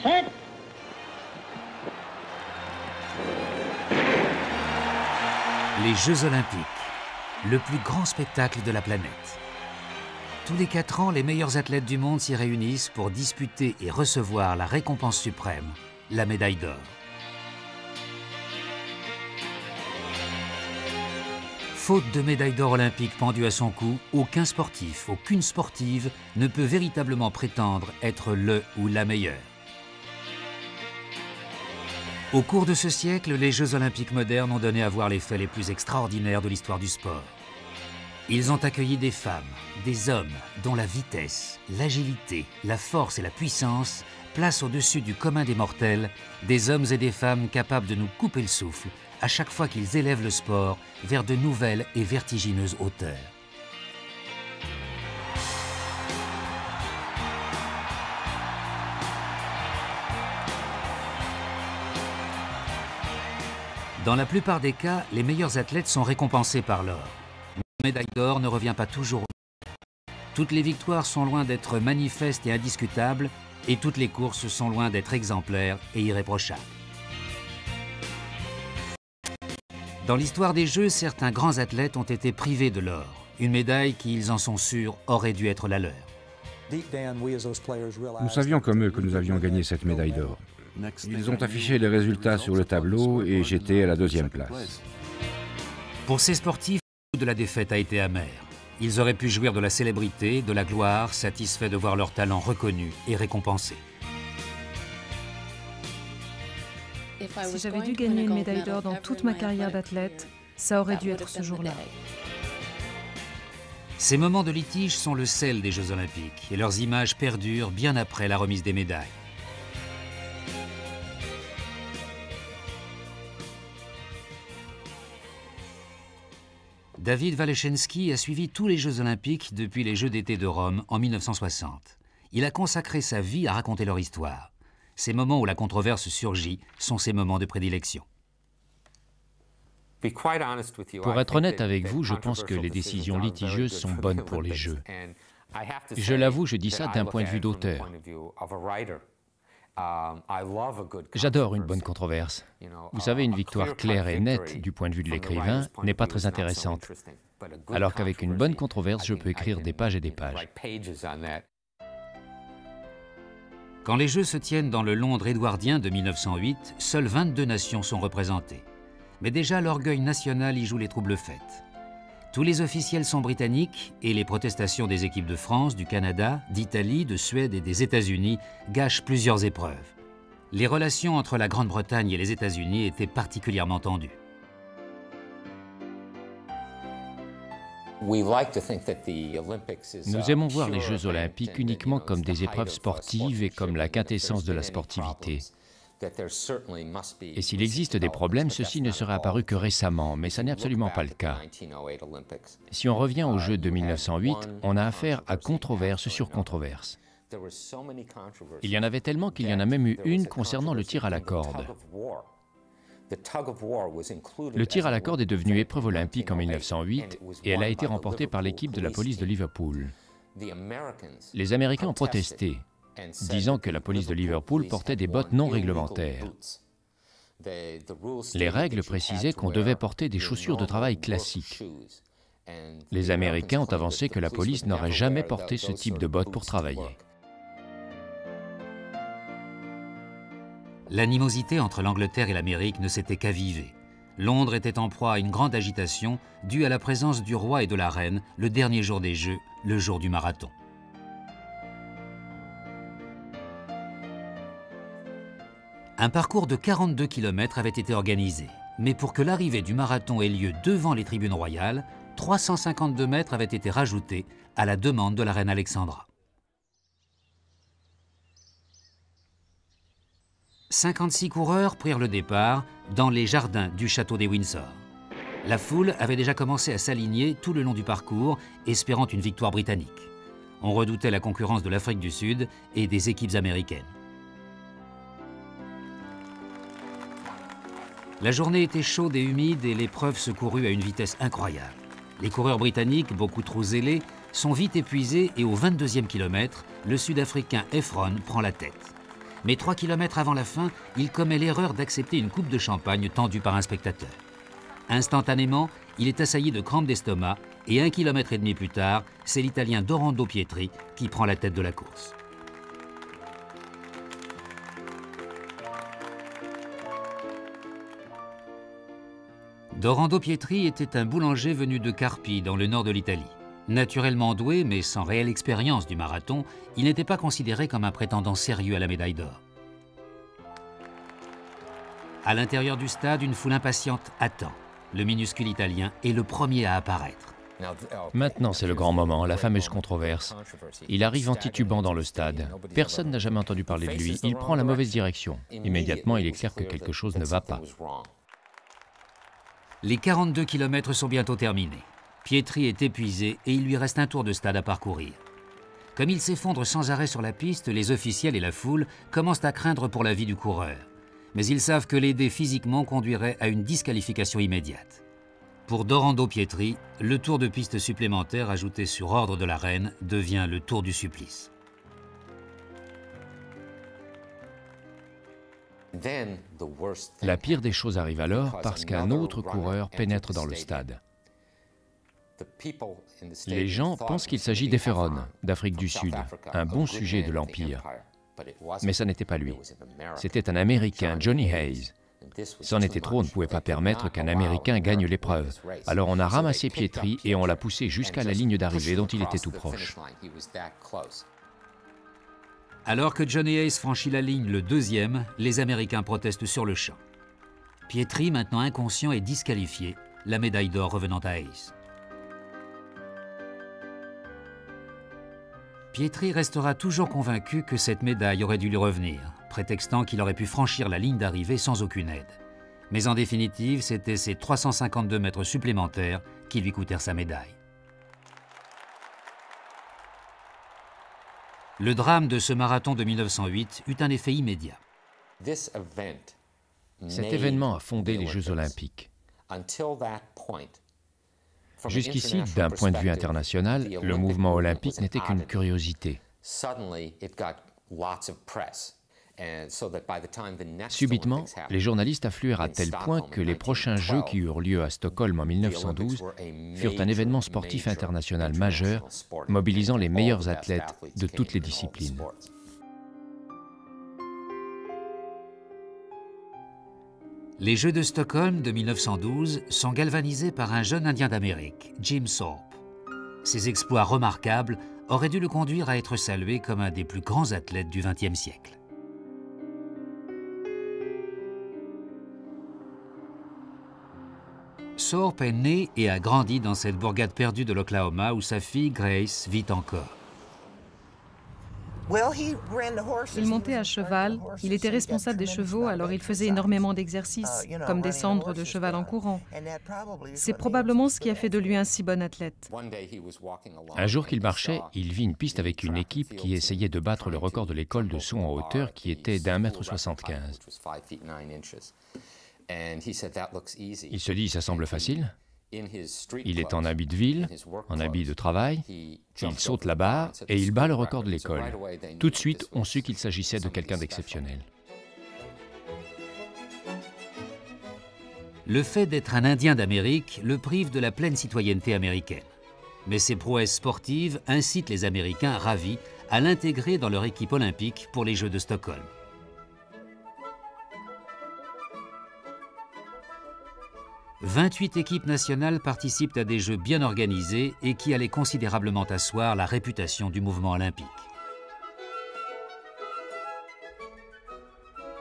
set. Les Jeux Olympiques, le plus grand spectacle de la planète. Tous les 4 ans, les meilleurs athlètes du monde s'y réunissent pour disputer et recevoir la récompense suprême, la médaille d'or. Faute de médaille d'or olympique pendue à son cou, aucun sportif, aucune sportive ne peut véritablement prétendre être le ou la meilleure. Au cours de ce siècle, les Jeux olympiques modernes ont donné à voir les faits les plus extraordinaires de l'histoire du sport. Ils ont accueilli des femmes, des hommes dont la vitesse, l'agilité, la force et la puissance placent au-dessus du commun des mortels des hommes et des femmes capables de nous couper le souffle à chaque fois qu'ils élèvent le sport vers de nouvelles et vertigineuses hauteurs. Dans la plupart des cas, les meilleurs athlètes sont récompensés par l'or. Mais la médaille d'or ne revient pas toujours. Toutes les victoires sont loin d'être manifestes et indiscutables, et toutes les courses sont loin d'être exemplaires et irréprochables. Dans l'histoire des Jeux, certains grands athlètes ont été privés de l'or, une médaille qui, ils en sont sûrs, aurait dû être la leur. Nous savions comme eux que nous avions gagné cette médaille d'or. Ils ont affiché les résultats sur le tableau et j'étais à la 2e place. Pour ces sportifs, le goût de la défaite a été amer. Ils auraient pu jouir de la célébrité, de la gloire, satisfaits de voir leur talent reconnu et récompensé. Si j'avais dû gagner une médaille d'or dans toute ma carrière d'athlète, ça aurait dû être ce jour-là. Ces moments de litige sont le sel des Jeux Olympiques et leurs images perdurent bien après la remise des médailles. David Walleschenski a suivi tous les Jeux Olympiques depuis les Jeux d'été de Rome en 1960. Il a consacré sa vie à raconter leur histoire. Ces moments où la controverse surgit sont ses moments de prédilection. Pour être honnête avec vous, je pense que les décisions litigieuses sont bonnes pour les Jeux. Je l'avoue, je dis ça d'un point de vue d'auteur. J'adore une bonne controverse. Vous savez, une victoire claire et nette du point de vue de l'écrivain n'est pas très intéressante. Alors qu'avec une bonne controverse, je peux écrire des pages et des pages. Quand les Jeux se tiennent dans le Londres édouardien de 1908, seules 22 nations sont représentées. Mais déjà, l'orgueil national y joue les troubles fêtes. Tous les officiels sont britanniques et les protestations des équipes de France, du Canada, d'Italie, de Suède et des États-Unis gâchent plusieurs épreuves. Les relations entre la Grande-Bretagne et les États-Unis étaient particulièrement tendues. Nous aimons voir les Jeux olympiques uniquement comme des épreuves sportives et comme la quintessence de la sportivité. Et s'il existe des problèmes, ceci ne serait apparu que récemment, mais ça n'est absolument pas le cas. Si on revient aux Jeux de 1908, on a affaire à controverse sur controverse. Il y en avait tellement qu'il y en a même eu une concernant le tir à la corde. Le tir à la corde est devenu épreuve olympique en 1908 et elle a été remportée par l'équipe de la police de Liverpool. Les Américains ont protesté, disant que la police de Liverpool portait des bottes non réglementaires. Les règles précisaient qu'on devait porter des chaussures de travail classiques. Les Américains ont avancé que la police n'aurait jamais porté ce type de bottes pour travailler. L'animosité entre l'Angleterre et l'Amérique ne s'était qu'avivée. Londres était en proie à une grande agitation due à la présence du roi et de la reine le dernier jour des Jeux, le jour du marathon. Un parcours de 42 km avait été organisé, mais pour que l'arrivée du marathon ait lieu devant les tribunes royales, 352 mètres avaient été rajoutés à la demande de la reine Alexandra. 56 coureurs prirent le départ dans les jardins du château des Windsor. La foule avait déjà commencé à s'aligner tout le long du parcours, espérant une victoire britannique. On redoutait la concurrence de l'Afrique du Sud et des équipes américaines. La journée était chaude et humide et l'épreuve se courut à une vitesse incroyable. Les coureurs britanniques, beaucoup trop zélés, sont vite épuisés et au 22e kilomètre, le Sud-Africain Efron prend la tête. Mais 3 kilomètres avant la fin, il commet l'erreur d'accepter une coupe de champagne tendue par un spectateur. Instantanément, il est assailli de crampes d'estomac et 1,5 km plus tard, c'est l'Italien Dorando Pietri qui prend la tête de la course. Dorando Pietri était un boulanger venu de Carpi, dans le nord de l'Italie. Naturellement doué, mais sans réelle expérience du marathon, il n'était pas considéré comme un prétendant sérieux à la médaille d'or. À l'intérieur du stade, une foule impatiente attend. Le minuscule Italien est le premier à apparaître. Maintenant, c'est le grand moment, la fameuse controverse. Il arrive en titubant dans le stade. Personne n'a jamais entendu parler de lui. Il prend la mauvaise direction. Immédiatement, il est clair que quelque chose ne va pas. Les 42 km sont bientôt terminés. Pietri est épuisé et il lui reste un tour de stade à parcourir. Comme il s'effondre sans arrêt sur la piste, les officiels et la foule commencent à craindre pour la vie du coureur. Mais ils savent que l'aider physiquement conduirait à une disqualification immédiate. Pour Dorando Pietri, le tour de piste supplémentaire ajouté sur ordre de la reine devient le tour du supplice. La pire des choses arrive alors parce qu'un autre coureur pénètre dans le stade. Les gens pensent qu'il s'agit d'Efferon, d'Afrique du Sud, un bon sujet de l'Empire. Mais ça n'était pas lui. C'était un Américain, Johnny Hayes. C'en était trop, on ne pouvait pas permettre qu'un Américain gagne l'épreuve. Alors on a ramassé Pietri et on l'a poussé jusqu'à la ligne d'arrivée dont il était tout proche. Alors que Johnny Hayes franchit la ligne le deuxième, les Américains protestent sur le champ. Pietri, maintenant inconscient, est disqualifié, la médaille d'or revenant à Hayes. Pietri restera toujours convaincu que cette médaille aurait dû lui revenir, prétextant qu'il aurait pu franchir la ligne d'arrivée sans aucune aide. Mais en définitive, c'était ces 352 mètres supplémentaires qui lui coûtèrent sa médaille. Le drame de ce marathon de 1908 eut un effet immédiat. Cet événement a fondé les Jeux olympiques. Jusqu'ici, d'un point de vue international, le mouvement olympique n'était qu'une curiosité. Subitement, les journalistes affluèrent à tel point que les prochains Jeux qui eurent lieu à Stockholm en 1912 furent un événement sportif international majeur, mobilisant les meilleurs athlètes de toutes les disciplines. Les Jeux de Stockholm de 1912 sont galvanisés par un jeune Indien d'Amérique, Jim Thorpe. Ses exploits remarquables auraient dû le conduire à être salué comme un des plus grands athlètes du XXe siècle. Thorpe est né et a grandi dans cette bourgade perdue de l'Oklahoma où sa fille Grace vit encore. Il montait à cheval, il était responsable des chevaux, alors il faisait énormément d'exercices, comme descendre de cheval en courant. C'est probablement ce qui a fait de lui un si bon athlète. Un jour qu'il marchait, il vit une piste avec une équipe qui essayait de battre le record de l'école de saut en hauteur qui était d'1,75 m. Il se dit, ça semble facile. Il est en habit de ville, en habit de travail, il saute la barre et il bat le record de l'école. Tout de suite, on sut qu'il s'agissait de quelqu'un d'exceptionnel. Le fait d'être un Indien d'Amérique le prive de la pleine citoyenneté américaine. Mais ses prouesses sportives incitent les Américains ravis à l'intégrer dans leur équipe olympique pour les Jeux de Stockholm. « 28 équipes nationales participent à des Jeux bien organisés et qui allaient considérablement asseoir la réputation du mouvement olympique.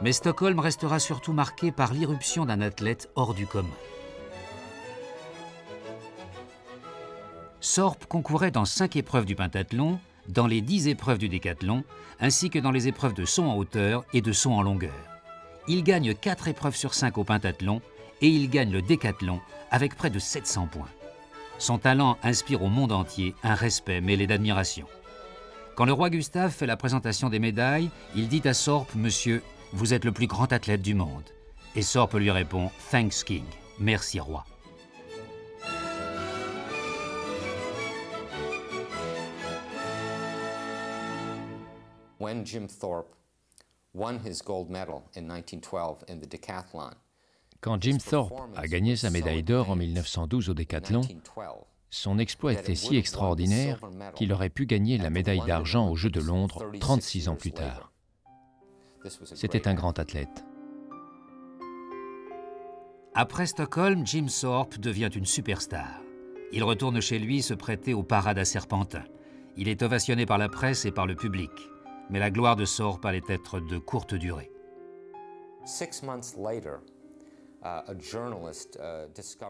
Mais Stockholm restera surtout marqué par l'irruption d'un athlète hors du commun. Thorpe concourait dans 5 épreuves du pentathlon, dans les 10 épreuves du décathlon, ainsi que dans les épreuves de saut en hauteur et de saut en longueur. Il gagne 4 épreuves sur 5 au pentathlon et il gagne le décathlon avec près de 700 points. Son talent inspire au monde entier un respect mêlé d'admiration. Quand le roi Gustave fait la présentation des médailles, il dit à Thorpe « Monsieur, vous êtes le plus grand athlète du monde ». Et Thorpe lui répond « Thanks King », « Merci roi ». Quand Jim Thorpe a gagné sa médaille d'or en 1912 au décathlon, son exploit était si extraordinaire qu'il aurait pu gagner la médaille d'argent aux Jeux de Londres 36 ans plus tard. C'était un grand athlète. Après Stockholm, Jim Thorpe devient une superstar. Il retourne chez lui se prêter aux parades à Serpentin. Il est ovationné par la presse et par le public. Mais la gloire de Thorpe allait être de courte durée.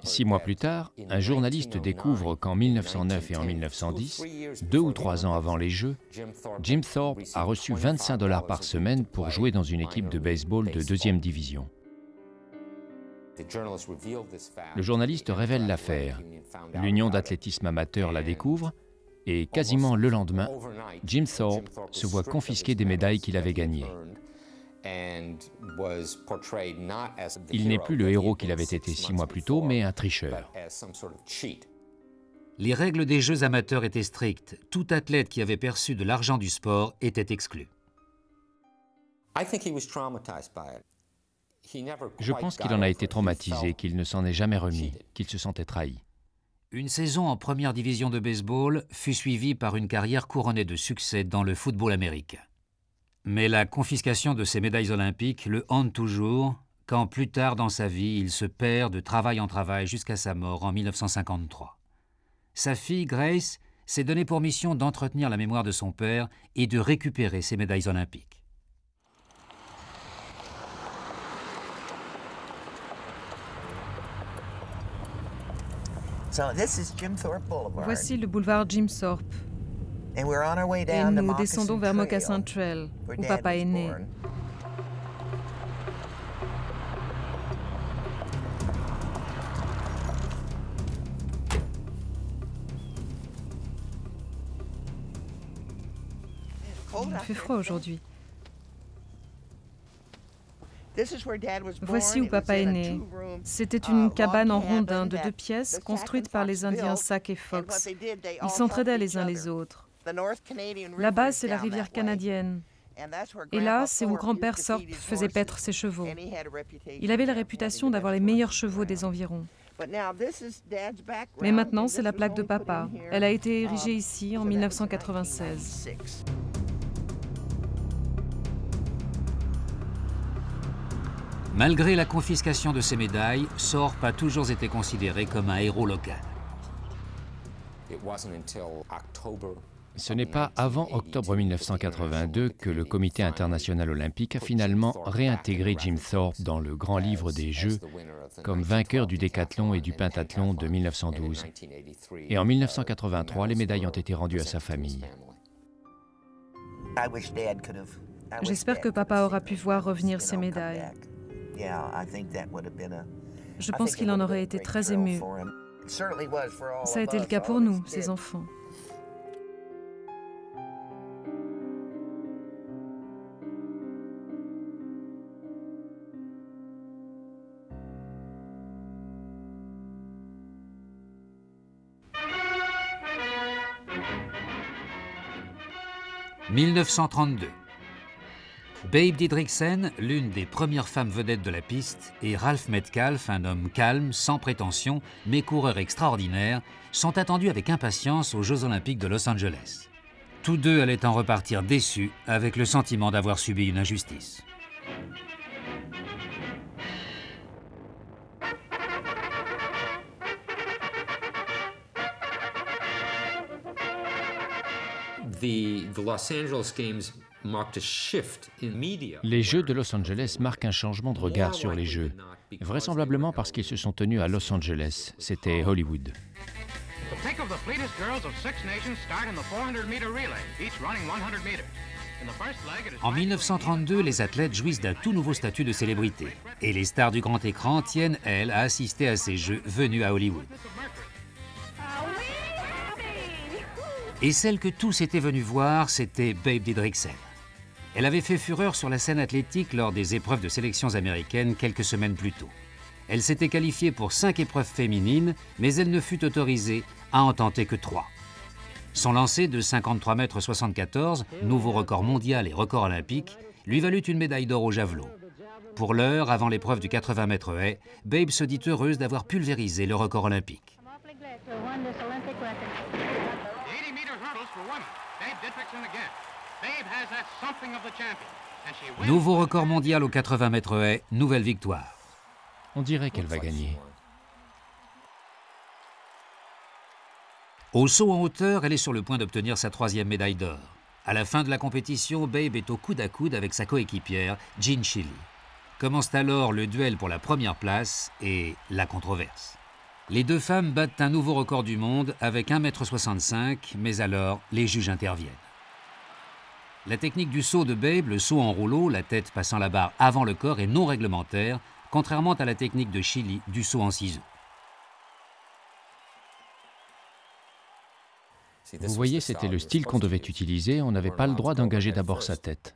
6 mois plus tard, un journaliste découvre qu'en 1909 et en 1910, 2 ou 3 ans avant les Jeux, Jim Thorpe a reçu 25 $ par semaine pour jouer dans une équipe de baseball de 2e division. Le journaliste révèle l'affaire. L'Union d'athlétisme amateur la découvre et quasiment le lendemain, Jim Thorpe se voit confisquer des médailles qu'il avait gagnées. Il n'est plus le héros qu'il avait été 6 mois plus tôt, mais un tricheur. Les règles des Jeux amateurs étaient strictes. Tout athlète qui avait perçu de l'argent du sport était exclu. Je pense qu'il en a été traumatisé, qu'il ne s'en est jamais remis, qu'il se sentait trahi. Une saison en première division de baseball fut suivie par une carrière couronnée de succès dans le football américain. Mais la confiscation de ses médailles olympiques le hante toujours, quand plus tard dans sa vie, il se perd de travail en travail jusqu'à sa mort en 1953. Sa fille, Grace, s'est donnée pour mission d'entretenir la mémoire de son père et de récupérer ses médailles olympiques. Voici le boulevard Jim Thorpe. Et nous descendons vers Moccasin Trail, où papa est né. Il fait froid aujourd'hui. Voici où papa est né. C'était une cabane en rondin de 2 pièces construite par les Indiens Sac et Fox. Ils s'entraidaient les uns les autres. Là-bas, c'est la rivière canadienne. Et là, c'est où grand-père Thorpe faisait paître ses chevaux. Il avait la réputation d'avoir les meilleurs chevaux des environs. Mais maintenant, c'est la plaque de papa. Elle a été érigée ici en 1996. Malgré la confiscation de ses médailles, Thorpe a toujours été considéré comme un héros local. Ce n'est pas avant octobre 1982 que le Comité international olympique a finalement réintégré Jim Thorpe dans le grand livre des Jeux comme vainqueur du décathlon et du pentathlon de 1912. Et en 1983, les médailles ont été rendues à sa famille. J'espère que papa aura pu voir revenir ses médailles. Je pense qu'il en aurait été très ému. Ça a été le cas pour nous, ses enfants. « 1932. Babe Didriksen, l'une des premières femmes vedettes de la piste, et Ralph Metcalfe, un homme calme, sans prétention, mais coureur extraordinaire, sont attendus avec impatience aux Jeux olympiques de Los Angeles. Tous deux allaient en repartir déçus, avec le sentiment d'avoir subi une injustice. Les Jeux de Los Angeles marquent un changement de regard sur les Jeux, vraisemblablement parce qu'ils se sont tenus à Los Angeles. C'était Hollywood. En 1932, les athlètes jouissent d'un tout nouveau statut de célébrité. Et les stars du grand écran tiennent, elles, à assister à ces Jeux venus à Hollywood. Et celle que tous étaient venus voir, c'était Babe Didriksen. Elle avait fait fureur sur la scène athlétique lors des épreuves de sélections américaines quelques semaines plus tôt. Elle s'était qualifiée pour 5 épreuves féminines, mais elle ne fut autorisée à en tenter que 3. Son lancer de 53,74 m, nouveau record mondial et record olympique, lui valut une médaille d'or au javelot. Pour l'heure, avant l'épreuve du 80 mètres haies, Babe se dit heureuse d'avoir pulvérisé le record olympique. Nouveau record mondial au 80 mètres haies, nouvelle victoire. On dirait qu'elle va gagner. Au saut en hauteur, elle est sur le point d'obtenir sa 3e médaille d'or. À la fin de la compétition, Babe est au coude à coude avec sa coéquipière, Jean Shelley. Commence alors le duel pour la première place et la controverse. Les deux femmes battent un nouveau record du monde avec 1,65 m, mais alors les juges interviennent. La technique du saut de Babe, le saut en rouleau, la tête passant la barre avant le corps, est non réglementaire, contrairement à la technique de Shelley du saut en ciseaux. Vous voyez, c'était le style qu'on devait utiliser, on n'avait pas le droit d'engager d'abord sa tête.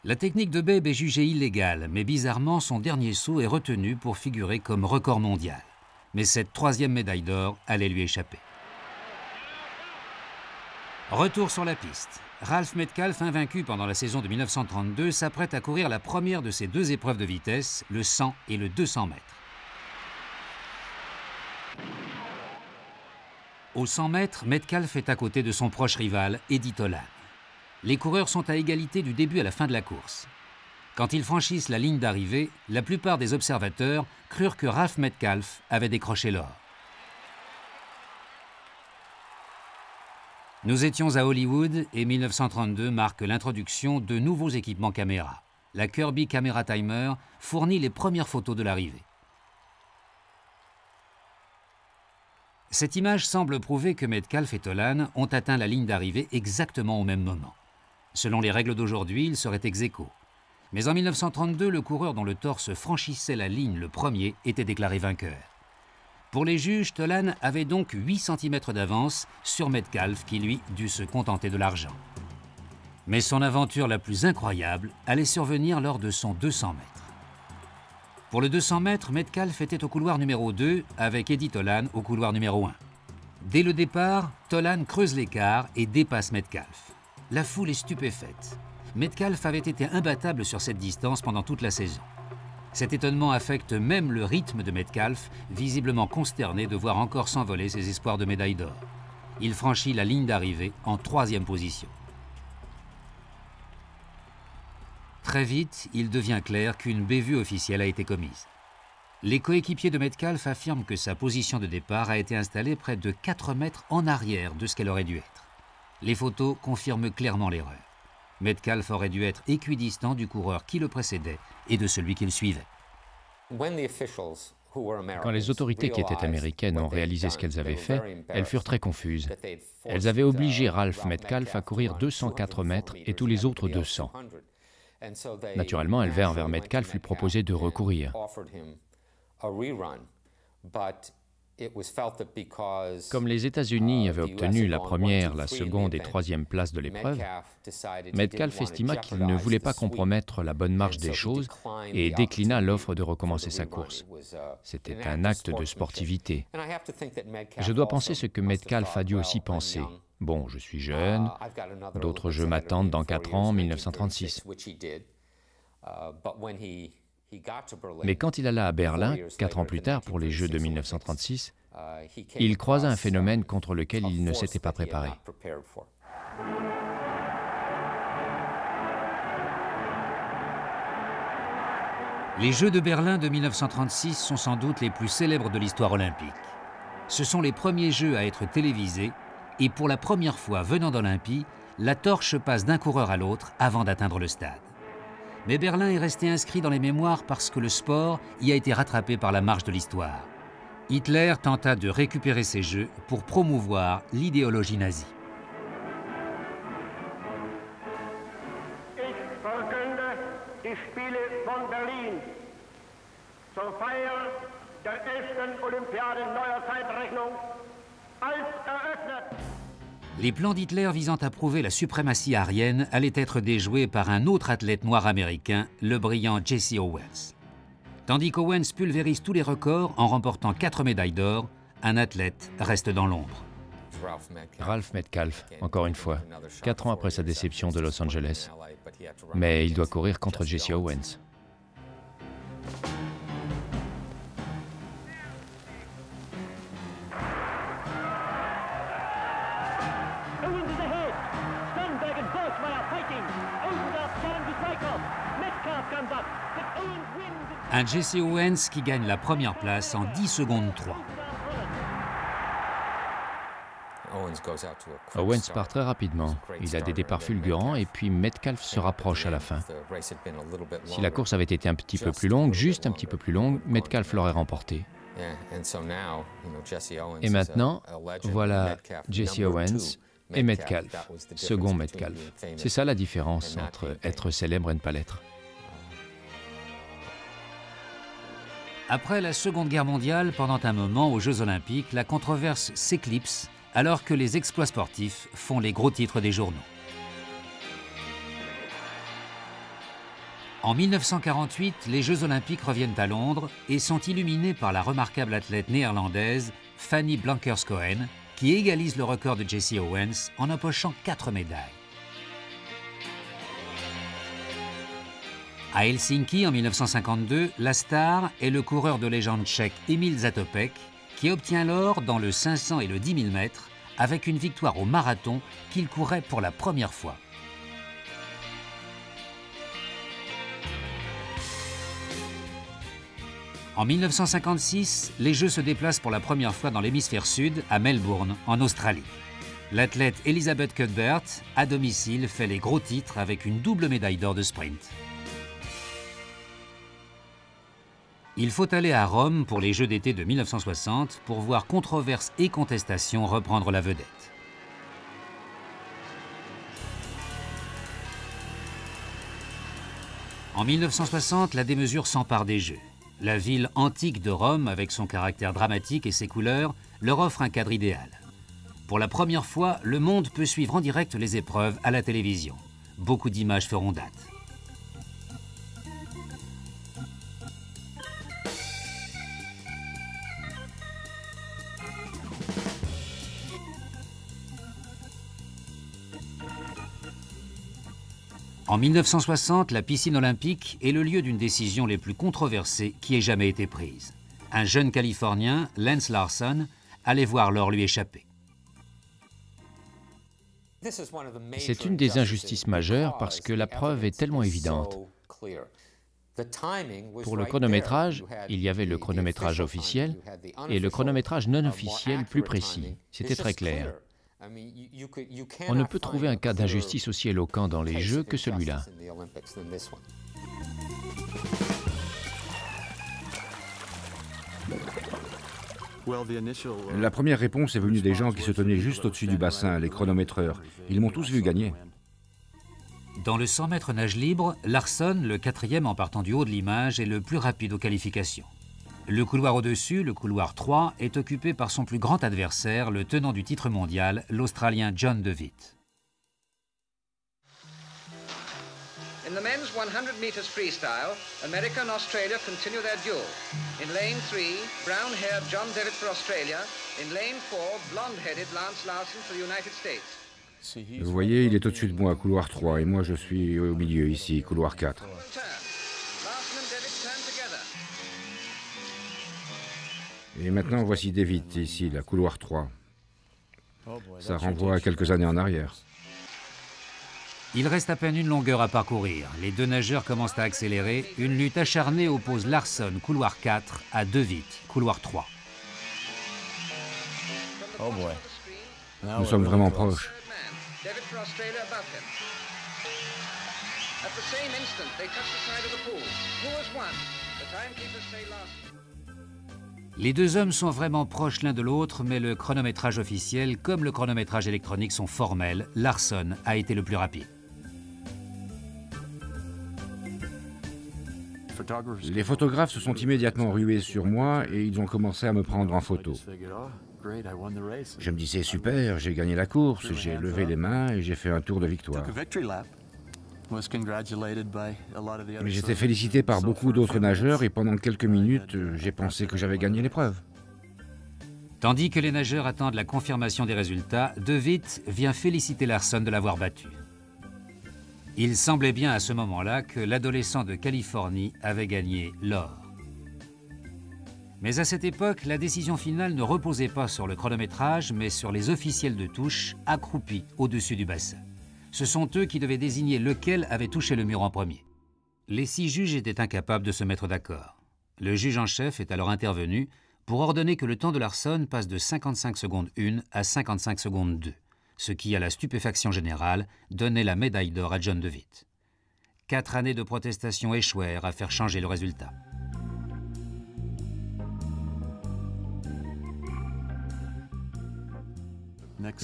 La technique de Babe est jugée illégale, mais bizarrement, son dernier saut est retenu pour figurer comme record mondial. Mais cette 3e médaille d'or allait lui échapper. Retour sur la piste. Ralph Metcalfe, invaincu pendant la saison de 1932, s'apprête à courir la première de ses 2 épreuves de vitesse, le 100 et le 200 mètres. Au 100 mètres, Metcalfe est à côté de son proche rival, Eddie Tolan. Les coureurs sont à égalité du début à la fin de la course. Quand ils franchissent la ligne d'arrivée, la plupart des observateurs crurent que Ralph Metcalfe avait décroché l'or. Nous étions à Hollywood et 1932 marque l'introduction de nouveaux équipements caméra. La Kirby Camera Timer fournit les premières photos de l'arrivée. Cette image semble prouver que Metcalfe et Tolan ont atteint la ligne d'arrivée exactement au même moment. Selon les règles d'aujourd'hui, ils seraient ex-aequo. Mais en 1932, le coureur dont le torse franchissait la ligne le premier était déclaré vainqueur. Pour les juges, Tolan avait donc 8 cm d'avance sur Metcalfe qui, lui, dut se contenter de l'argent. Mais son aventure la plus incroyable allait survenir lors de son 200 mètres. Pour le 200 mètres, Metcalfe était au couloir numéro 2 avec Eddie Tolan au couloir numéro 1. Dès le départ, Tolan creuse l'écart et dépasse Metcalfe. La foule est stupéfaite. Metcalfe avait été imbattable sur cette distance pendant toute la saison. Cet étonnement affecte même le rythme de Metcalfe, visiblement consterné de voir encore s'envoler ses espoirs de médaille d'or. Il franchit la ligne d'arrivée en 3e position. Très vite, il devient clair qu'une bévue officielle a été commise. Les coéquipiers de Metcalfe affirment que sa position de départ a été installée près de 4 mètres en arrière de ce qu'elle aurait dû être. Les photos confirment clairement l'erreur. Metcalfe aurait dû être équidistant du coureur qui le précédait et de celui qui le suivait. Quand les autorités qui étaient américaines ont réalisé ce qu'elles avaient fait, elles furent très confuses. Elles avaient obligé Ralph Metcalfe à courir 204 mètres et tous les autres 200. Naturellement, elles vinrent vers Metcalfe lui proposer de recourir. Comme les États-Unis avaient obtenu la première, la seconde et 3e place de l'épreuve, Metcalfe estima qu'il ne voulait pas compromettre la bonne marche des choses et déclina l'offre de recommencer sa course. C'était un acte de sportivité. Je dois penser ce que Metcalfe a dû aussi penser. Bon, je suis jeune, d'autres jeux m'attendent dans 4 ans, 1936. Mais quand il alla à Berlin, 4 ans plus tard, pour les Jeux de 1936, il croisa un phénomène contre lequel il ne s'était pas préparé. Les Jeux de Berlin de 1936 sont sans doute les plus célèbres de l'histoire olympique. Ce sont les premiers Jeux à être télévisés et pour la première fois venant d'Olympie, la torche passe d'un coureur à l'autre avant d'atteindre le stade. Mais Berlin est resté inscrit dans les mémoires parce que le sport y a été rattrapé par la marche de l'histoire. Hitler tenta de récupérer ces Jeux pour promouvoir l'idéologie nazie. Ich verkünde die Spiele von Berlin zur Feier der 11. Olympiade neuer Zeitrechnung als eröffnet. Les plans d'Hitler visant à prouver la suprématie aryenne allaient être déjoués par un autre athlète noir américain, le brillant Jesse Owens. Tandis qu'Owens pulvérise tous les records en remportant 4 médailles d'or, un athlète reste dans l'ombre. Ralph Metcalfe, encore une fois, 4 ans après sa déception de Los Angeles. Mais il doit courir contre Jesse Owens. Un Jesse Owens qui gagne la première place en 10 secondes 3. Owens part très rapidement. Il a des départs fulgurants et puis Metcalfe se rapproche à la fin. Si la course avait été un petit peu plus longue, juste un petit peu plus longue, Metcalfe l'aurait remporté. Et maintenant, voilà Jesse Owens et Metcalfe, second Metcalfe. C'est ça la différence entre être célèbre et ne pas l'être. Après la Seconde Guerre mondiale, pendant un moment aux Jeux Olympiques, la controverse s'éclipse alors que les exploits sportifs font les gros titres des journaux. En 1948, les Jeux Olympiques reviennent à Londres et sont illuminés par la remarquable athlète néerlandaise Fanny Blankers-Koen, qui égalise le record de Jesse Owens en empochant 4 médailles. À Helsinki, en 1952, la star est le coureur de légende tchèque Emil Zatopek, qui obtient l'or dans le 500 et le 10 000 mètres, avec une victoire au marathon qu'il courait pour la première fois. En 1956, les Jeux se déplacent pour la première fois dans l'hémisphère sud, à Melbourne, en Australie. L'athlète Elizabeth Cuthbert, à domicile, fait les gros titres avec une double médaille d'or de sprint. Il faut aller à Rome pour les Jeux d'été de 1960 pour voir controverses et contestations reprendre la vedette. En 1960, la démesure s'empare des Jeux. La ville antique de Rome, avec son caractère dramatique et ses couleurs, leur offre un cadre idéal. Pour la première fois, le monde peut suivre en direct les épreuves à la télévision. Beaucoup d'images feront date. En 1960, la piscine olympique est le lieu d'une décision les plus controversées qui ait jamais été prise. Un jeune Californien, Lance Larson, allait voir l'or lui échapper. C'est une des injustices majeures parce que la preuve est tellement évidente. Pour le chronométrage, il y avait le chronométrage officiel et le chronométrage non officiel plus précis. C'était très clair. On ne peut trouver un cas d'injustice aussi éloquent dans les Jeux que celui-là. La première réponse est venue des gens qui se tenaient juste au-dessus du bassin, les chronométreurs. Ils m'ont tous vu gagner. Dans le 100 mètres nage libre, Larson, le 4e en partant du haut de l'image, est le plus rapide aux qualifications. Le couloir au-dessus, le couloir 3, est occupé par son plus grand adversaire, le tenant du titre mondial, l'Australien John DeWitt. In the men's 100 meters freestyle, America and Australia continue their duel. In lane 3, brown-haired John DeWitt for Australia. In lane 4, blonde-headed Lance Larson for the United States. Vous voyez, il est au-dessus de moi, couloir 3, et moi je suis au milieu ici, couloir 4. Et maintenant, voici DeWitt, ici, la couloir 3. Ça renvoie à quelques années en arrière. Il reste à peine une longueur à parcourir. Les deux nageurs commencent à accélérer. Une lutte acharnée oppose Larson, couloir 4, à DeWitt, couloir 3. Nous sommes vraiment proches. Les deux hommes sont vraiment proches l'un de l'autre, mais le chronométrage officiel comme le chronométrage électronique sont formels. Larson a été le plus rapide. Les photographes se sont immédiatement rués sur moi et ils ont commencé à me prendre en photo. Je me disais, super, j'ai gagné la course, j'ai levé les mains et j'ai fait un tour de victoire. Mais j'étais félicité par beaucoup d'autres nageurs et pendant quelques minutes, j'ai pensé que j'avais gagné l'épreuve. Tandis que les nageurs attendent la confirmation des résultats, De Witt vient féliciter Larsson de l'avoir battu. Il semblait bien à ce moment-là que l'adolescent de Californie avait gagné l'or. Mais à cette époque, la décision finale ne reposait pas sur le chronométrage, mais sur les officiels de touche accroupis au-dessus du bassin. Ce sont eux qui devaient désigner lequel avait touché le mur en premier. Les 6 juges étaient incapables de se mettre d'accord. Le juge en chef est alors intervenu pour ordonner que le temps de Larsson passe de 55 secondes 1 à 55 secondes 2, ce qui, à la stupéfaction générale, donnait la médaille d'or à John De Witt. 4 années de protestation échouèrent à faire changer le résultat.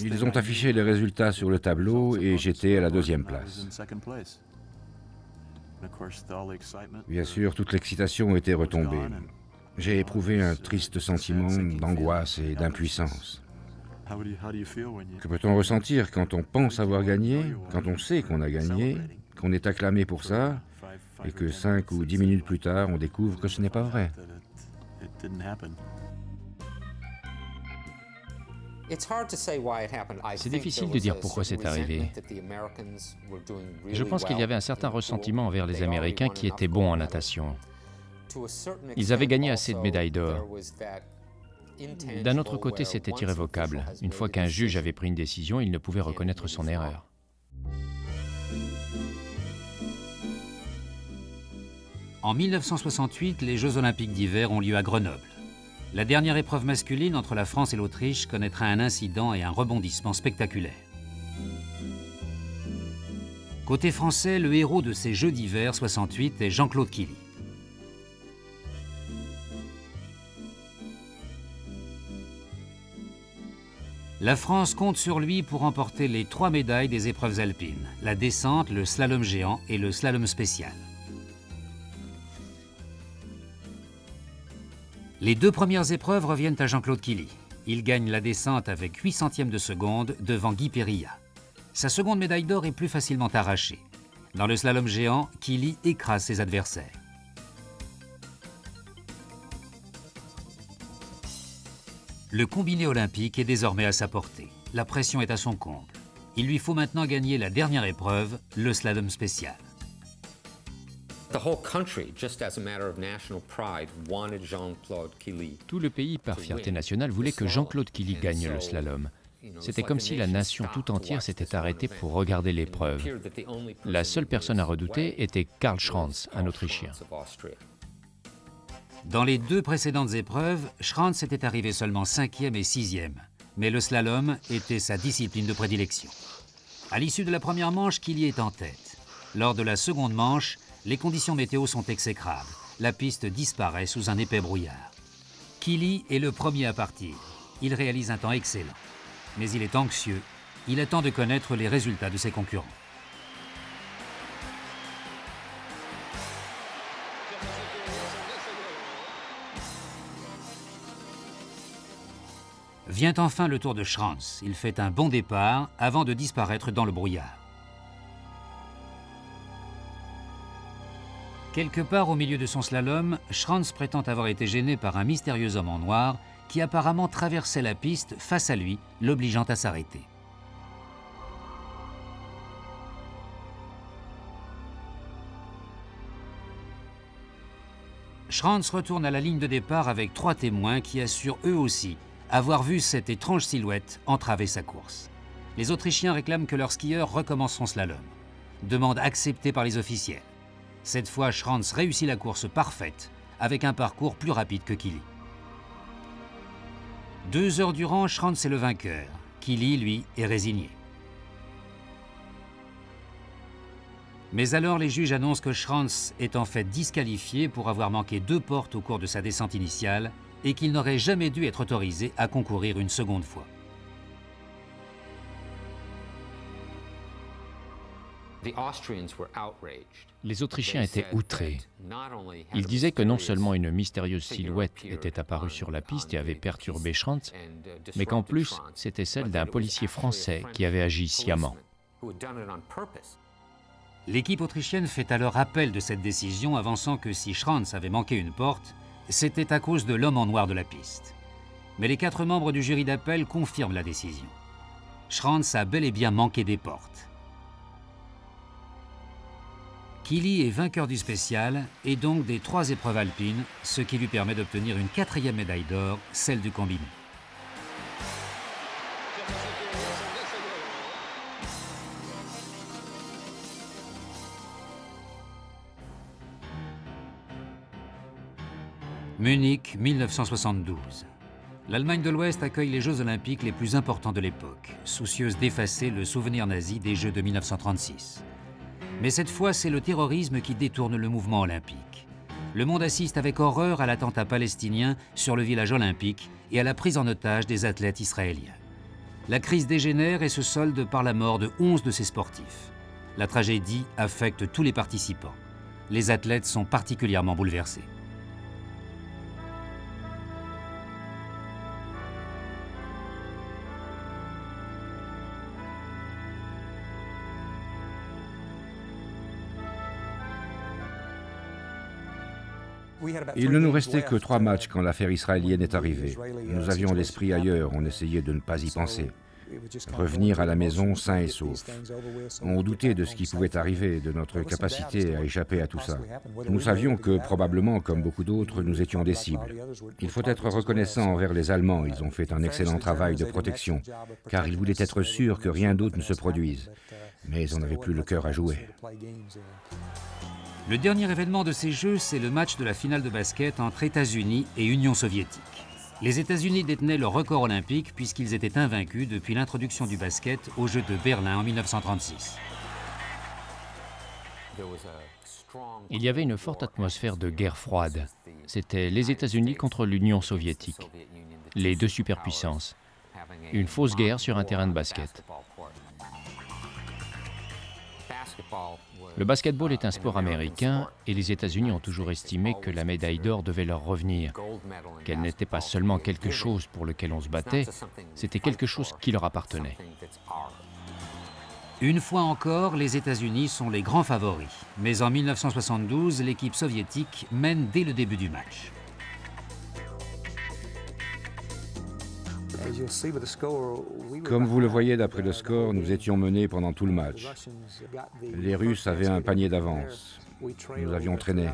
Ils ont affiché les résultats sur le tableau et j'étais à la 2e place. Bien sûr, toute l'excitation était retombée. J'ai éprouvé un triste sentiment d'angoisse et d'impuissance. Que peut-on ressentir quand on pense avoir gagné, quand on sait qu'on a gagné, qu'on est acclamé pour ça, et que 5 ou 10 minutes plus tard, on découvre que ce n'est pas vrai? C'est difficile de dire pourquoi c'est arrivé. Je pense qu'il y avait un certain ressentiment envers les Américains qui étaient bons en natation. Ils avaient gagné assez de médailles d'or. D'un autre côté, c'était irrévocable. Une fois qu'un juge avait pris une décision, il ne pouvait reconnaître son erreur. En 1968, les Jeux olympiques d'hiver ont lieu à Grenoble. La dernière épreuve masculine entre la France et l'Autriche connaîtra un incident et un rebondissement spectaculaire. Côté français, le héros de ces Jeux d'hiver 68 est Jean-Claude Killy. La France compte sur lui pour remporter les 3 médailles des épreuves alpines, la descente, le slalom géant et le slalom spécial. Les 2 premières épreuves reviennent à Jean-Claude Killy. Il gagne la descente avec 8 centièmes de seconde devant Guy Périllat. Sa seconde médaille d'or est plus facilement arrachée. Dans le slalom géant, Killy écrase ses adversaires. Le combiné olympique est désormais à sa portée. La pression est à son comble. Il lui faut maintenant gagner la dernière épreuve, le slalom spécial. Tout le pays, par fierté nationale, voulait que Jean-Claude Killy gagne le slalom. C'était comme si la nation tout entière s'était arrêtée pour regarder l'épreuve. La seule personne à redouter était Karl Schranz, un Autrichien. Dans les 2 précédentes épreuves, Schranz était arrivé seulement 5e et 6e, mais le slalom était sa discipline de prédilection. À l'issue de la première manche, Killy est en tête. Lors de la seconde manche, les conditions météo sont exécrables. La piste disparaît sous un épais brouillard. Killy est le premier à partir. Il réalise un temps excellent. Mais il est anxieux. Il attend de connaître les résultats de ses concurrents. Vient enfin le tour de Schranz. Il fait un bon départ avant de disparaître dans le brouillard. Quelque part au milieu de son slalom, Schranz prétend avoir été gêné par un mystérieux homme en noir qui apparemment traversait la piste face à lui, l'obligeant à s'arrêter. Schranz retourne à la ligne de départ avec 3 témoins qui assurent eux aussi avoir vu cette étrange silhouette entraver sa course. Les Autrichiens réclament que leur skieur recommence son slalom. Demande acceptée par les officiels. Cette fois, Schranz réussit la course parfaite, avec un parcours plus rapide que Killy. 2 heures durant, Schranz est le vainqueur. Killy, lui, est résigné. Mais alors, les juges annoncent que Schranz est en fait disqualifié pour avoir manqué 2 portes au cours de sa descente initiale et qu'il n'aurait jamais dû être autorisé à concourir une seconde fois. Les Autrichiens étaient outrés. Ils disaient que non seulement une mystérieuse silhouette était apparue sur la piste et avait perturbé Schranz, mais qu'en plus, c'était celle d'un policier français qui avait agi sciemment. L'équipe autrichienne fait alors appel de cette décision, avançant que si Schranz avait manqué une porte, c'était à cause de l'homme en noir de la piste. Mais les 4 membres du jury d'appel confirment la décision. Schranz a bel et bien manqué des portes. Killy est vainqueur du spécial et donc des 3 épreuves alpines, ce qui lui permet d'obtenir une 4e médaille d'or, celle du combiné. Munich, 1972. L'Allemagne de l'Ouest accueille les Jeux olympiques les plus importants de l'époque, soucieuse d'effacer le souvenir nazi des Jeux de 1936. Mais cette fois, c'est le terrorisme qui détourne le mouvement olympique. Le monde assiste avec horreur à l'attentat palestinien sur le village olympique et à la prise en otage des athlètes israéliens. La crise dégénère et se solde par la mort de 11 de ces sportifs. La tragédie affecte tous les participants. Les athlètes sont particulièrement bouleversés. Il ne nous restait que 3 matchs quand l'affaire israélienne est arrivée. Nous avions l'esprit ailleurs, on essayait de ne pas y penser. Revenir à la maison sain et sauf. On doutait de ce qui pouvait arriver, de notre capacité à échapper à tout ça. Nous savions que probablement, comme beaucoup d'autres, nous étions des cibles. Il faut être reconnaissant envers les Allemands, ils ont fait un excellent travail de protection, car ils voulaient être sûrs que rien d'autre ne se produise. Mais on n'avait plus le cœur à jouer. Le dernier événement de ces Jeux, c'est le match de la finale de basket entre États-Unis et Union soviétique. Les États-Unis détenaient le record olympique puisqu'ils étaient invaincus depuis l'introduction du basket aux Jeux de Berlin en 1936. Il y avait une forte atmosphère de guerre froide. C'était les États-Unis contre l'Union soviétique, les 2 superpuissances. Une fausse guerre sur un terrain de basket. Le basketball est un sport américain et les États-Unis ont toujours estimé que la médaille d'or devait leur revenir, qu'elle n'était pas seulement quelque chose pour lequel on se battait, c'était quelque chose qui leur appartenait. Une fois encore, les États-Unis sont les grands favoris. Mais en 1972, l'équipe soviétique mène dès le début du match. Comme vous le voyez d'après le score, nous étions menés pendant tout le match. Les Russes avaient un panier d'avance. Nous avions traîné.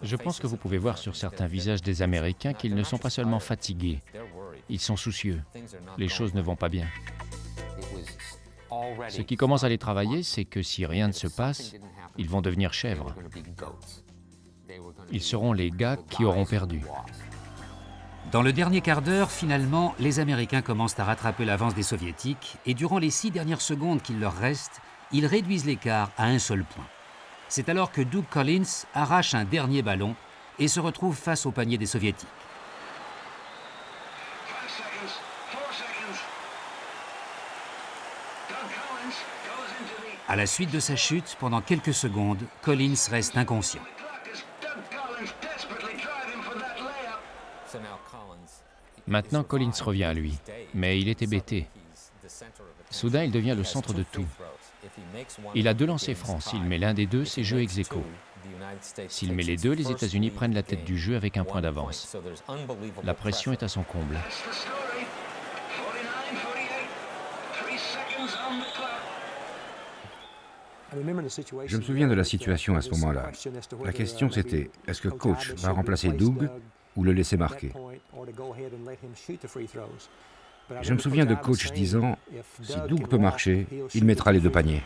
Je pense que vous pouvez voir sur certains visages des Américains qu'ils ne sont pas seulement fatigués, ils sont soucieux. Les choses ne vont pas bien. Ce qui commence à les travailler, c'est que si rien ne se passe, ils vont devenir chèvres. Ils seront les gars qui auront perdu. Dans le dernier quart d'heure, finalement, les Américains commencent à rattraper l'avance des Soviétiques et durant les 6 dernières secondes qu'il leur reste, ils réduisent l'écart à un seul point. C'est alors que Doug Collins arrache un dernier ballon et se retrouve face au panier des Soviétiques. À la suite de sa chute, pendant quelques secondes, Collins reste inconscient. Maintenant, Collins revient à lui, mais il est hébété. Soudain, il devient le centre de tout. Il a 2 lancers francs. S'il met l'un des 2, c'est jeu ex aequo. S'il met les 2, les États-Unis prennent la tête du jeu avec un point d'avance. La pression est à son comble. Je me souviens de la situation à ce moment-là. La question c'était, est-ce que coach va remplacer Doug ou le laisser marquer? Je me souviens de coach disant, si Doug peut marcher, il mettra les 2 paniers.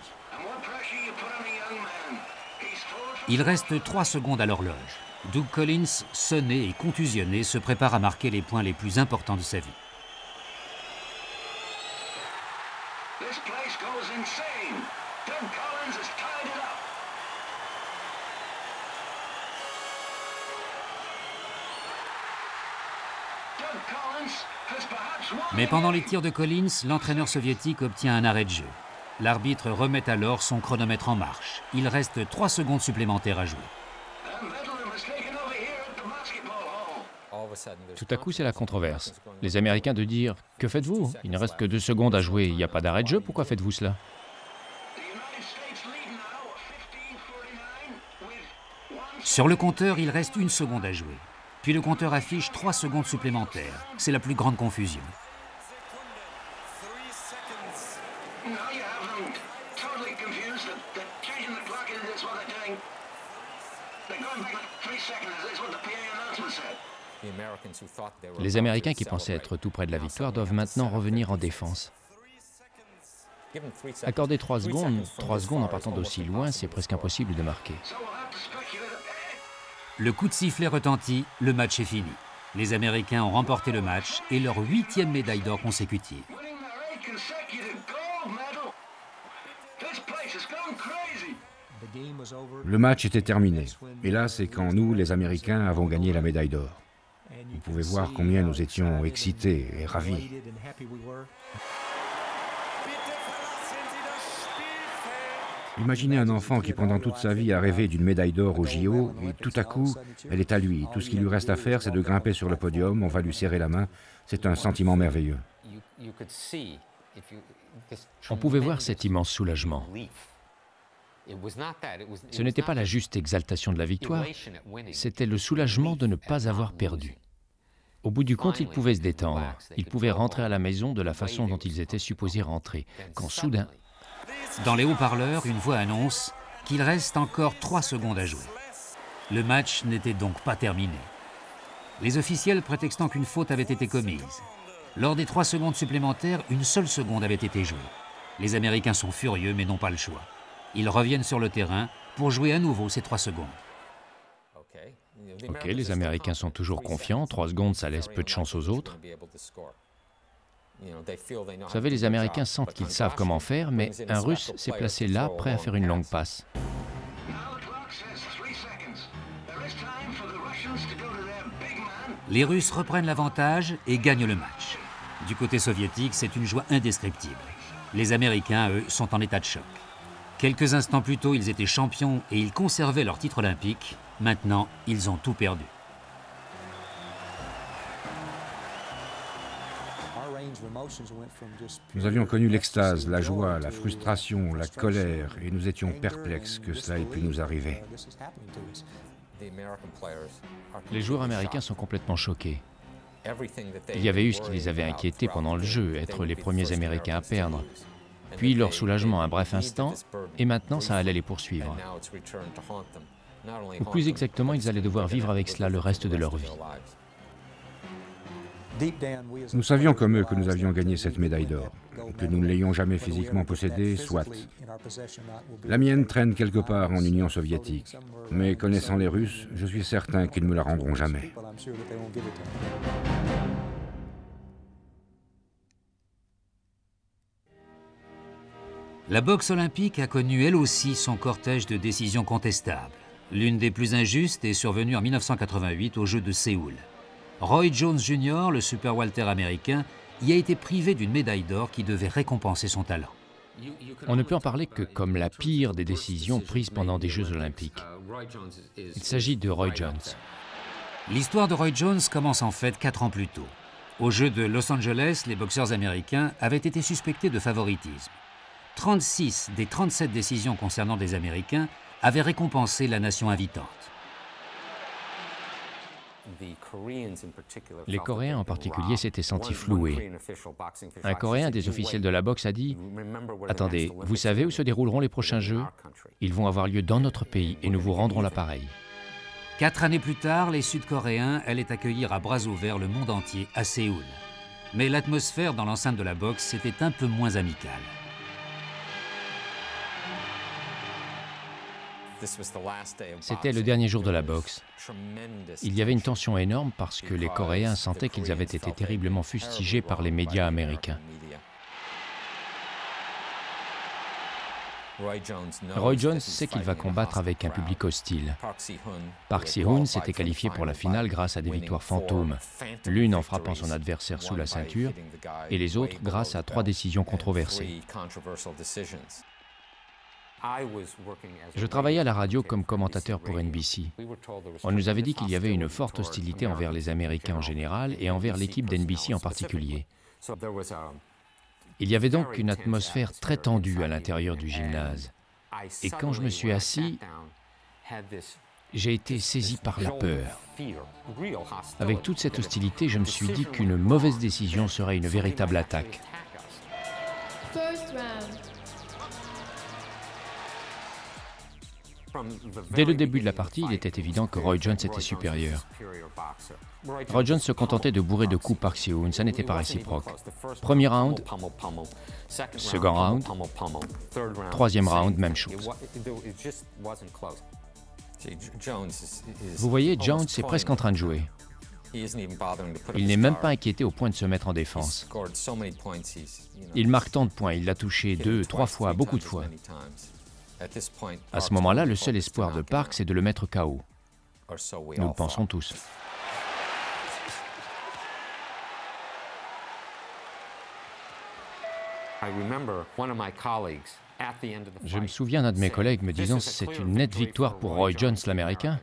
Il reste 3 secondes à l'horloge. Doug Collins, sonné et contusionné, se prépare à marquer les points les plus importants de sa vie. Mais pendant les tirs de Collins, l'entraîneur soviétique obtient un arrêt de jeu. L'arbitre remet alors son chronomètre en marche. Il reste 3 secondes supplémentaires à jouer. Tout à coup, c'est la controverse. Les Américains de dire « Que faites-vous? Il ne reste que 2 secondes à jouer, il n'y a pas d'arrêt de jeu, pourquoi faites-vous cela ?» Sur le compteur, il reste 1 seconde à jouer. Puis le compteur affiche 3 secondes supplémentaires. C'est la plus grande confusion. Les Américains qui pensaient être tout près de la victoire doivent maintenant revenir en défense. Accorder 3 secondes en partant d'aussi loin, c'est presque impossible de marquer. Le coup de sifflet retentit, le match est fini. Les Américains ont remporté le match et leur 8e médaille d'or consécutive. Le match était terminé. Et là, c'est quand nous, les Américains, avons gagné la médaille d'or. Vous pouvez voir combien nous étions excités et ravis. Imaginez un enfant qui, pendant toute sa vie, a rêvé d'une médaille d'or au JO, et tout à coup, elle est à lui. Tout ce qu'il lui reste à faire, c'est de grimper sur le podium, on va lui serrer la main. C'est un sentiment merveilleux. On pouvait voir cet immense soulagement. Ce n'était pas la juste exaltation de la victoire, c'était le soulagement de ne pas avoir perdu. Au bout du compte, ils pouvaient se détendre. Ils pouvaient rentrer à la maison de la façon dont ils étaient supposés rentrer, quand soudain... Dans les haut-parleurs, une voix annonce qu'il reste encore 3 secondes à jouer. Le match n'était donc pas terminé. Les officiels prétextant qu'une faute avait été commise. Lors des 3 secondes supplémentaires, 1 seule seconde avait été jouée. Les Américains sont furieux mais n'ont pas le choix. Ils reviennent sur le terrain pour jouer à nouveau ces 3 secondes. Ok, les Américains sont toujours confiants. 3 secondes, ça laisse peu de chance aux autres. Vous savez, les Américains sentent qu'ils savent comment faire, mais un Russe s'est placé là, prêt à faire une longue passe. Les Russes reprennent l'avantage et gagnent le match. Du côté soviétique, c'est une joie indescriptible. Les Américains, eux, sont en état de choc. Quelques instants plus tôt, ils étaient champions et ils conservaient leur titre olympique. Maintenant, ils ont tout perdu. Nous avions connu l'extase, la joie, la frustration, la colère, et nous étions perplexes que cela ait pu nous arriver. Les joueurs américains sont complètement choqués. Il y avait eu ce qui les avait inquiétés pendant le jeu, être les premiers Américains à perdre. Puis leur soulagement un bref instant, et maintenant ça allait les poursuivre. Ou plus exactement, ils allaient devoir vivre avec cela le reste de leur vie. Nous savions comme eux que nous avions gagné cette médaille d'or. Que nous ne l'ayons jamais physiquement possédée, soit. La mienne traîne quelque part en Union soviétique. Mais connaissant les Russes, je suis certain qu'ils ne me la rendront jamais. La boxe olympique a connu elle aussi son cortège de décisions contestables. L'une des plus injustes est survenue en 1988 aux Jeux de Séoul. Roy Jones Jr., le super welter américain, y a été privé d'une médaille d'or qui devait récompenser son talent. On ne peut en parler que comme la pire des décisions prises pendant des Jeux olympiques. Il s'agit de Roy Jones. L'histoire de Roy Jones commence en fait 4 ans plus tôt. Aux Jeux de Los Angeles, les boxeurs américains avaient été suspectés de favoritisme. 36 des 37 décisions concernant des Américains avaient récompensé la nation invitante. Les Coréens en particulier s'étaient sentis floués. Un Coréen des officiels de la boxe a dit « Attendez, vous savez où se dérouleront les prochains Jeux? Ils vont avoir lieu dans notre pays et nous vous rendrons l'appareil. » 4 années plus tard, les Sud-Coréens allaient accueillir à bras ouverts le monde entier à Séoul. Mais l'atmosphère dans l'enceinte de la boxe était un peu moins amicale. C'était le dernier jour de la boxe. Il y avait une tension énorme parce que les Coréens sentaient qu'ils avaient été terriblement fustigés par les médias américains. Roy Jones sait qu'il va combattre avec un public hostile. Park Si-hoon s'était qualifié pour la finale grâce à des victoires fantômes, l'une en frappant son adversaire sous la ceinture et les autres grâce à 3 décisions controversées. Je travaillais à la radio comme commentateur pour NBC. On nous avait dit qu'il y avait une forte hostilité envers les Américains en général et envers l'équipe d'NBC en particulier. Il y avait donc une atmosphère très tendue à l'intérieur du gymnase. Et quand je me suis assis, J'ai été saisi par la peur. Avec toute cette hostilité, je me suis dit qu'une mauvaise décision serait une véritable attaque. Dès le début de la partie, il était évident que Roy Jones était supérieur. Roy Jones se contentait de bourrer de coups Park Seo-eun, ça n'était pas réciproque. Premier round, second round, troisième round, même chose. Vous voyez, Jones est presque en train de jouer. Il n'est même pas inquiété au point de se mettre en défense. Il marque tant de points, il l'a touché 2, 3 fois, beaucoup de fois. À ce moment-là, le seul espoir de Park, c'est de le mettre KO. Nous le pensons tous. Je me souviens d'un de mes collègues me disant « C'est une nette victoire pour Roy Jones, l'Américain ».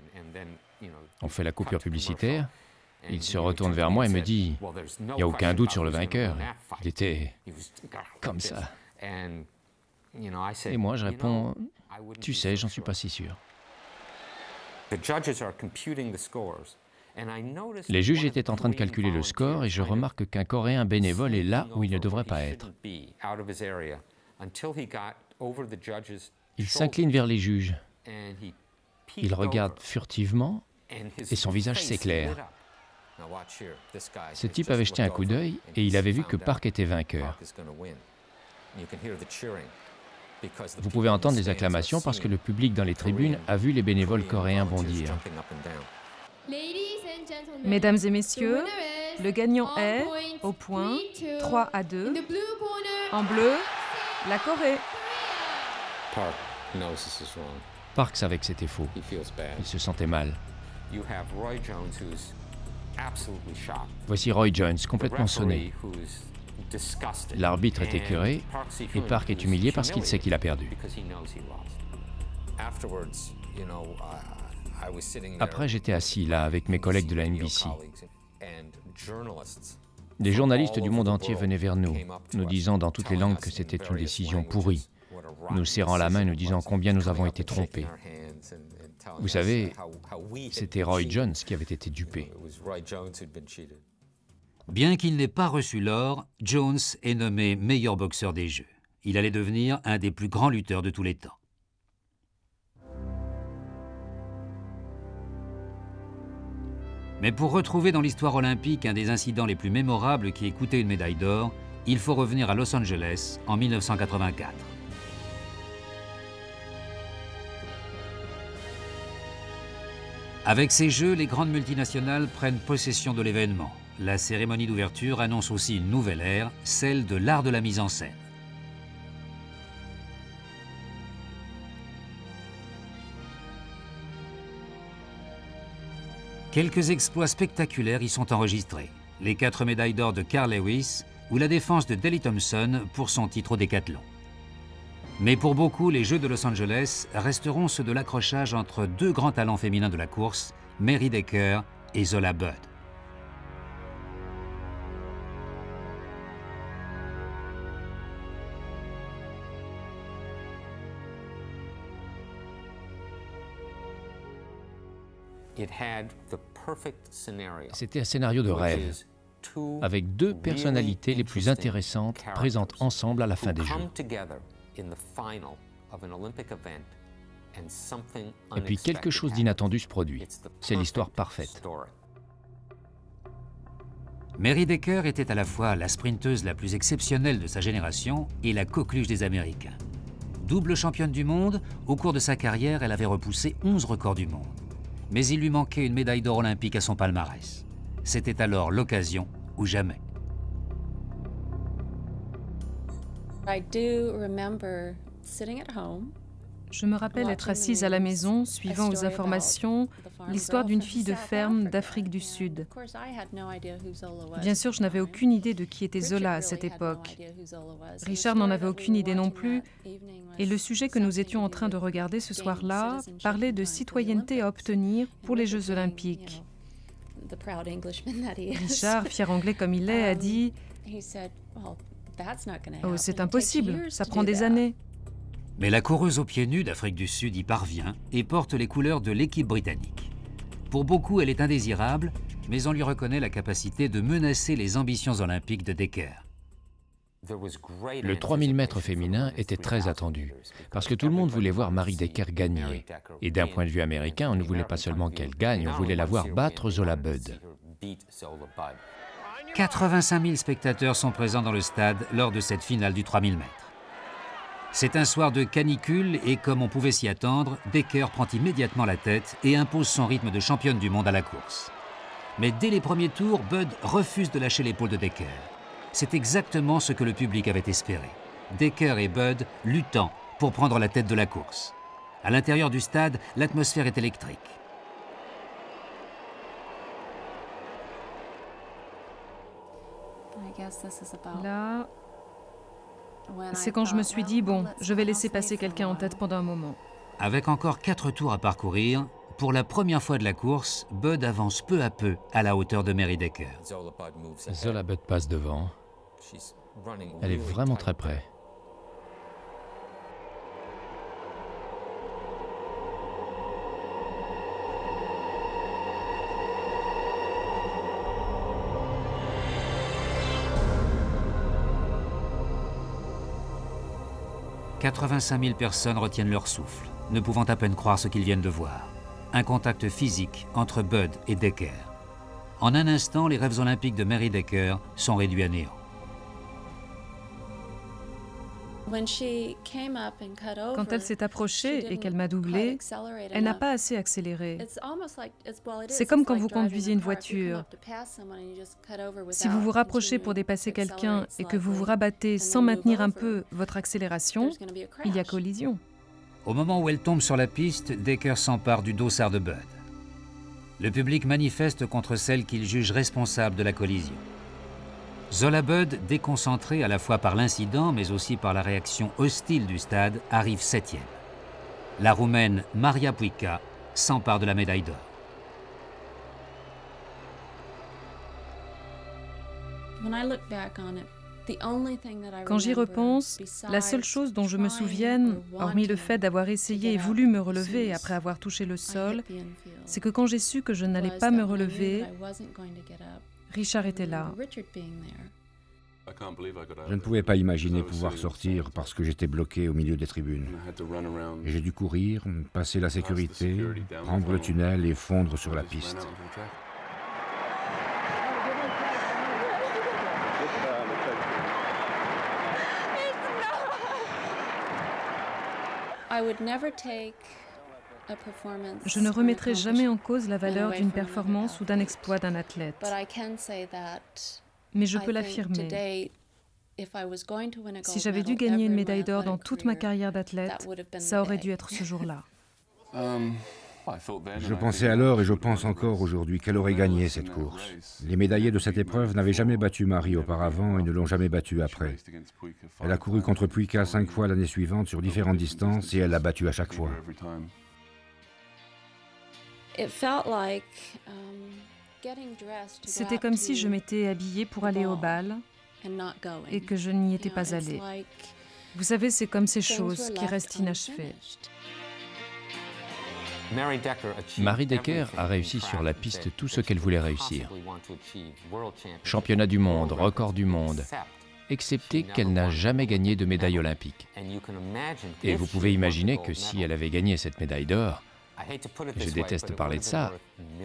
On fait la coupure publicitaire. Il se retourne vers moi et me dit « Il n'y a aucun doute sur le vainqueur. Il était comme ça. » Et moi, je réponds « Tu sais, j'en suis pas si sûr. » Les juges étaient en train de calculer le score et je remarque qu'un Coréen bénévole est là où il ne devrait pas être. Il s'incline vers les juges. Il regarde furtivement et son visage s'éclaire. Ce type avait jeté un coup d'œil et il avait vu que Park était vainqueur. Vous pouvez entendre les acclamations parce que le public dans les tribunes a vu les bénévoles coréens bondir. Mesdames et messieurs, le gagnant est, au point, 3-2. En bleu, la Corée. Park savait que c'était faux. Il se sentait mal. Voici Roy Jones, complètement sonné. L'arbitre est écœuré et Park est humilié parce qu'il sait qu'il a perdu. Après, j'étais assis là avec mes collègues de la NBC. Des journalistes du monde entier venaient vers nous, nous disant dans toutes les langues que c'était une décision pourrie, nous serrant la main, nous disant combien nous avons été trompés. Vous savez, c'était Roy Jones qui avait été dupé. Bien qu'il n'ait pas reçu l'or, Jones est nommé meilleur boxeur des Jeux. Il allait devenir un des plus grands lutteurs de tous les temps. Mais pour retrouver dans l'histoire olympique un des incidents les plus mémorables qui ait coûté une médaille d'or, il faut revenir à Los Angeles en 1984. Avec ces Jeux, les grandes multinationales prennent possession de l'événement. La cérémonie d'ouverture annonce aussi une nouvelle ère, celle de l'art de la mise en scène. Quelques exploits spectaculaires y sont enregistrés. Les 4 médailles d'or de Carl Lewis ou la défense de Delly Thompson pour son titre au décathlon. Mais pour beaucoup, les Jeux de Los Angeles resteront ceux de l'accrochage entre 2 grands talents féminins de la course, Mary Decker et Zola Budd. C'était un scénario de rêve, avec 2 personnalités les plus intéressantes présentes ensemble à la fin des Jeux. Et puis quelque chose d'inattendu se produit. C'est l'histoire parfaite. Mary Decker était à la fois la sprinteuse la plus exceptionnelle de sa génération et la coqueluche des Américains. Double championne du monde, au cours de sa carrière, elle avait repoussé 11 records du monde. Mais il lui manquait une médaille d'or olympique à son palmarès. C'était alors l'occasion ou jamais. Je me rappelle être assise à la maison, suivant aux informations l'histoire d'une fille de ferme d'Afrique du Sud. Bien sûr, je n'avais aucune idée de qui était Zola à cette époque. Richard n'en avait aucune idée non plus. Et le sujet que nous étions en train de regarder ce soir-là parlait de citoyenneté à obtenir pour les Jeux olympiques. Richard, fier anglais comme il est, a dit « Oh, c'est impossible, ça prend des années ». Mais la coureuse aux pieds nus d'Afrique du Sud y parvient et porte les couleurs de l'équipe britannique. Pour beaucoup, elle est indésirable, mais on lui reconnaît la capacité de menacer les ambitions olympiques de Decker. Le 3000 mètres féminin était très attendu, parce que tout le monde voulait voir Mary Decker gagner. Et d'un point de vue américain, on ne voulait pas seulement qu'elle gagne, on voulait la voir battre Zola Budd. 85 000 spectateurs sont présents dans le stade lors de cette finale du 3000 mètres. C'est un soir de canicule et comme on pouvait s'y attendre, Decker prend immédiatement la tête et impose son rythme de championne du monde à la course. Mais dès les premiers tours, Budd refuse de lâcher l'épaule de Decker. C'est exactement ce que le public avait espéré. Decker et Budd luttant pour prendre la tête de la course. À l'intérieur du stade, l'atmosphère est électrique. Là, c'est quand je me suis dit, bon, je vais laisser passer quelqu'un en tête pendant un moment. Avec encore 4 tours à parcourir, pour la première fois de la course, Budd avance peu à peu à la hauteur de Mary Decker. Zola Budd passe devant. Elle est vraiment très près. « 85 000 personnes retiennent leur souffle, ne pouvant à peine croire ce qu'ils viennent de voir. Un contact physique entre Budd et Decker. En un instant, les rêves olympiques de Mary Decker sont réduits à néant. Quand elle s'est approchée et qu'elle m'a doublé, elle n'a pas assez accéléré. C'est comme quand vous conduisez une voiture. Si vous vous rapprochez pour dépasser quelqu'un et que vous vous rabattez sans maintenir un peu votre accélération, il y a collision. Au moment où elle tombe sur la piste, Decker s'empare du dossard de Budd. Le public manifeste contre celle qu'il juge responsable de la collision. Zola Budd, déconcentrée à la fois par l'incident mais aussi par la réaction hostile du stade, arrive 7e. La Roumaine Maria Puica s'empare de la médaille d'or. Quand j'y repense, la seule chose dont je me souvienne, hormis le fait d'avoir essayé et voulu me relever après avoir touché le sol, c'est que quand j'ai su que je n'allais pas me relever, Richard était là. Je ne pouvais pas imaginer pouvoir sortir parce que j'étais bloqué au milieu des tribunes. Et j'ai dû courir, passer la sécurité, prendre le tunnel et fondre sur la piste. Je ne remettrai jamais en cause la valeur d'une performance ou d'un exploit d'un athlète. Mais je peux l'affirmer. Si j'avais dû gagner une médaille d'or dans toute ma carrière d'athlète, ça aurait dû être ce jour-là. Je pensais alors et je pense encore aujourd'hui qu'elle aurait gagné cette course. Les médaillés de cette épreuve n'avaient jamais battu Mary auparavant et ne l'ont jamais battue après. Elle a couru contre Puica 5 fois l'année suivante sur différentes distances et elle l'a battue à chaque fois. C'était comme si je m'étais habillée pour aller au bal et que je n'y étais pas allée. Vous savez, c'est comme ces choses qui restent inachevées. Mary Decker a réussi sur la piste tout ce qu'elle voulait réussir. Championnat du monde, record du monde, excepté qu'elle n'a jamais gagné de médaille olympique. Et vous pouvez imaginer que si elle avait gagné cette médaille d'or, je déteste parler de ça,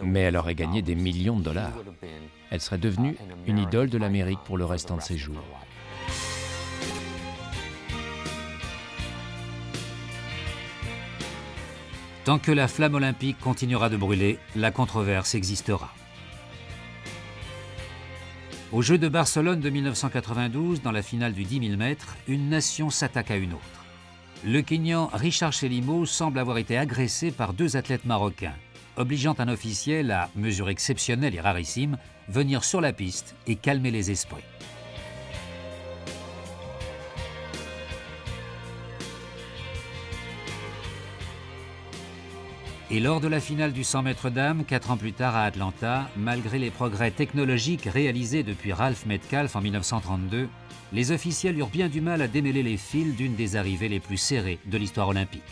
mais elle aurait gagné des millions de dollars. Elle serait devenue une idole de l'Amérique pour le restant de ses jours. Tant que la flamme olympique continuera de brûler, la controverse existera. Aux Jeux de Barcelone de 1992, dans la finale du 10 000 mètres, une nation s'attaque à une autre. Le Kenyan Richard Chelimo semble avoir été agressé par 2 athlètes marocains, obligeant un officiel à, mesure exceptionnelle et rarissime, venir sur la piste et calmer les esprits. Et lors de la finale du 100 mètres dames, 4 ans plus tard à Atlanta, malgré les progrès technologiques réalisés depuis Ralph Metcalfe en 1932, les officiels eurent bien du mal à démêler les fils d'une des arrivées les plus serrées de l'histoire olympique.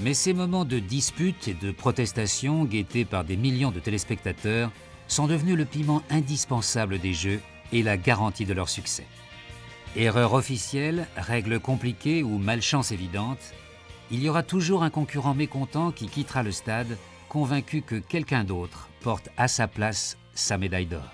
Mais ces moments de dispute et de protestation guettés par des millions de téléspectateurs sont devenus le piment indispensable des Jeux et la garantie de leur succès. Erreur officielle, règles compliquées ou malchance évidente, il y aura toujours un concurrent mécontent qui quittera le stade, convaincu que quelqu'un d'autre porte à sa place sa médaille d'or.